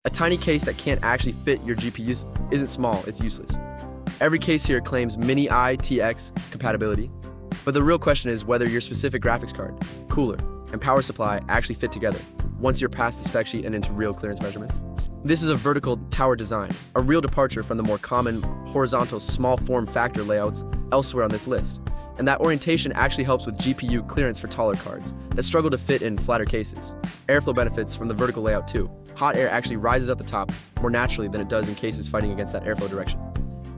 A tiny case that can't actually fit your GPU isn't small, it's useless. Every case here claims Mini ITX compatibility, but the real question is whether your specific graphics card, cooler, and power supply actually fit together once you're past the spec sheet and into real clearance measurements. This is a vertical tower design, a real departure from the more common horizontal small form factor layouts elsewhere on this list. And that orientation actually helps with GPU clearance for taller cards that struggle to fit in flatter cases. Airflow benefits from the vertical layout too. Hot air actually rises at the top more naturally than it does in cases fighting against that airflow direction.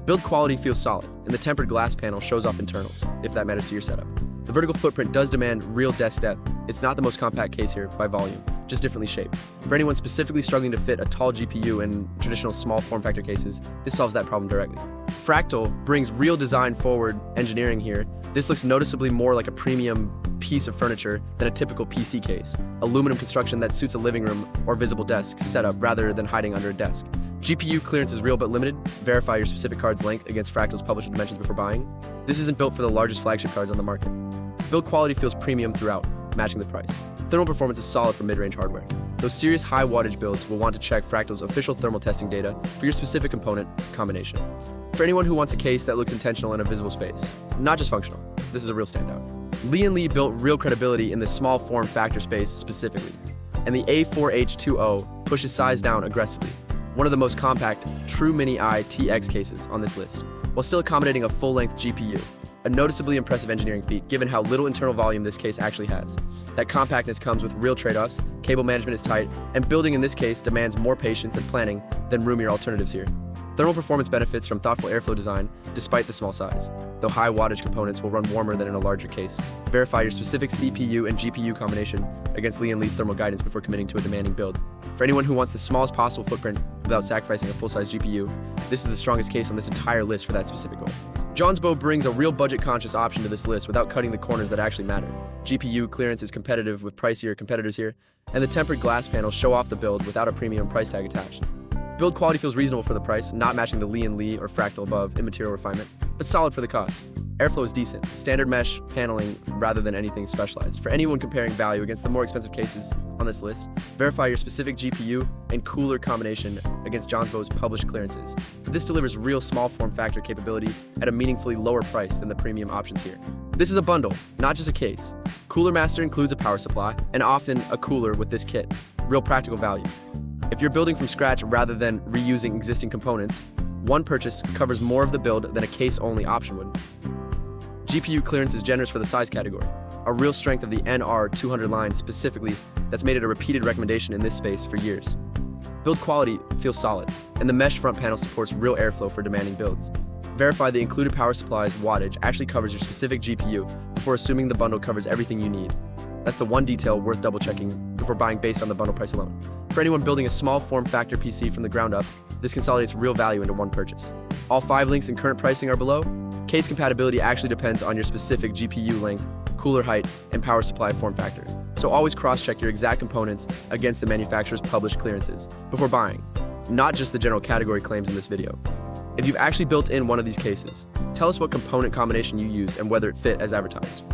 Build quality feels solid, and the tempered glass panel shows off internals, if that matters to your setup. The vertical footprint does demand real desk depth. It's not the most compact case here by volume, just differently shaped. For anyone specifically struggling to fit a tall GPU in traditional small form factor cases, this solves that problem directly. Fractal brings real design forward engineering here. This looks noticeably more like a premium piece of furniture than a typical PC case. Aluminum construction that suits a living room or visible desk setup rather than hiding under a desk. GPU clearance is real but limited. Verify your specific card's length against Fractal's published dimensions before buying. This isn't built for the largest flagship cards on the market. Build quality feels premium throughout, matching the price. Thermal performance is solid for mid-range hardware. Those serious high wattage builds will want to check Fractal's official thermal testing data for your specific component combination. For anyone who wants a case that looks intentional in a visible space, not just functional, this is a real standout. Lee & Lee built real credibility in the small form factor space specifically, and the A4H20 pushes size down aggressively. One of the most compact, true Mini ITX cases on this list, while still accommodating a full-length GPU. A noticeably impressive engineering feat given how little internal volume this case actually has. That compactness comes with real trade-offs, cable management is tight, and building in this case demands more patience and planning than roomier alternatives here. Thermal performance benefits from thoughtful airflow design despite the small size, though high wattage components will run warmer than in a larger case. Verify your specific CPU and GPU combination against Lee & Lee's thermal guidance before committing to a demanding build. For anyone who wants the smallest possible footprint without sacrificing a full-size GPU, this is the strongest case on this entire list for that specific goal. Johnsbow brings a real budget-conscious option to this list without cutting the corners that actually matter. GPU clearance is competitive with pricier competitors here, and the tempered glass panels show off the build without a premium price tag attached. Build quality feels reasonable for the price, not matching the Lee & Lee or Fractal above immaterial refinement, but solid for the cost. Airflow is decent, standard mesh paneling rather than anything specialized. For anyone comparing value against the more expensive cases on this list, verify your specific GPU and cooler combination against Johnsbow's published clearances. This delivers real small form factor capability at a meaningfully lower price than the premium options here. This is a bundle, not just a case. Cooler Master includes a power supply, and often a cooler with this kit. Real practical value. If you're building from scratch rather than reusing existing components, one purchase covers more of the build than a case-only option would. GPU clearance is generous for the size category, a real strength of the NR200 line specifically that's made it a repeated recommendation in this space for years. Build quality feels solid, and the mesh front panel supports real airflow for demanding builds. Verify the included power supply's wattage actually covers your specific GPU before assuming the bundle covers everything you need. That's the one detail worth double-checking before buying based on the bundle price alone. For anyone building a small form factor PC from the ground up, this consolidates real value into one purchase. All 5 links and current pricing are below. Case compatibility actually depends on your specific GPU length, cooler height, and power supply form factor. So always cross-check your exact components against the manufacturer's published clearances before buying, not just the general category claims in this video. If you've actually built in one of these cases, tell us what component combination you used and whether it fit as advertised.